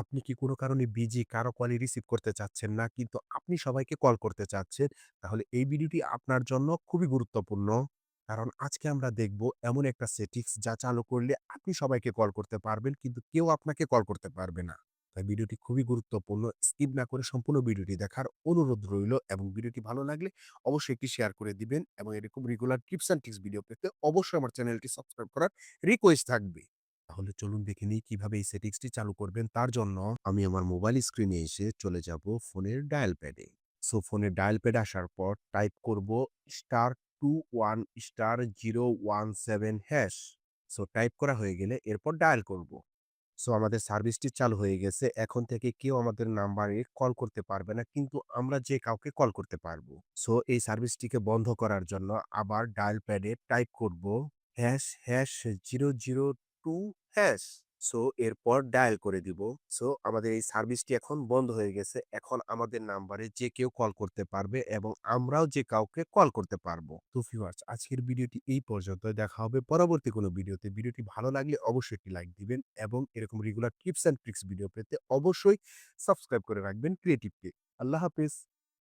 আপনি কি কোনো কারণে বিজি, কারো কলই রিসিভ করতে চাচ্ছেন না, কিন্তু আপনি সবাইকে কল করতে চাচ্ছেন, তাহলে এই ভিডিওটি আপনার জন্য খুবই গুরুত্বপূর্ণ। কারণ আজকে আমরা দেখব এমন একটা সেটিংস যা চালু করলে আপনি সবাইকে কল করতে পারবেন, কিন্তু কেউ আপনাকে কল করতে পারবে না। তাই ভিডিওটি খুবই গুরুত্বপূর্ণ। স্কিপ না করে সম্পূর্ণ ভিডিওটি দেখার অনুরোধ রইলো এবং ভিডিওটি ভালো লাগলে অবশ্যই একটি শেয়ার করে দিবেন এবং এরকম regular tips and tricks video পেতে অবশ্যই আমার চ্যানেলটি সাবস্ক্রাইব করার রিকোয়েস্ট থাকবে। তাহলে চলুন দেখে নিই কিভাবে এই সেটিংসটি চালু করবেন। তার জন্য আমি আমার মোবাইল স্ক্রিনে এসে চলে যাব ফোনের ডায়াল প্যাডে। সো ফোনের ডায়াল প্যাডে আসার পর টাইপ করব *21*017#। সো টাইপ করা হয়ে গেলে এরপর ডায়াল করব। সো আমাদের সার্ভিসটি চালু হয়ে গেছে। এখন থেকে কেউ আমাদের নাম্বারে কল করতে পারবে না, কিন্তু আমরা যে কাউকে কল করতে পারবো। সো এই সার্ভিসটিকে বন্ধ করার জন্য আবার ডায়াল প্যাডে টাইপ করব ##002#। সো এরপর ডায়াল করে দিব। সো আমাদের এই সার্ভিসটি এখন বন্ধ হয়ে গেছে। এখন আমাদের নাম্বারে যে কেউ কল করতে পারবে এবং আমরাও যে কাউকে কল করতে পারবো। তো ভিউয়ার্স, আজকের ভিডিওটি এই পর্যন্ত। দেখা হবে পরবর্তী কোনো ভিডিওতে। ভিডিওটি ভালো লাগলে অবশ্যই একটি লাইক দিবেন এবং এরকম regular tips and tricks video পেতে অবশ্যই সাবস্ক্রাইব করে রাখবেন ক্রিয়েটিভকে। আল্লাহ হাফেজ।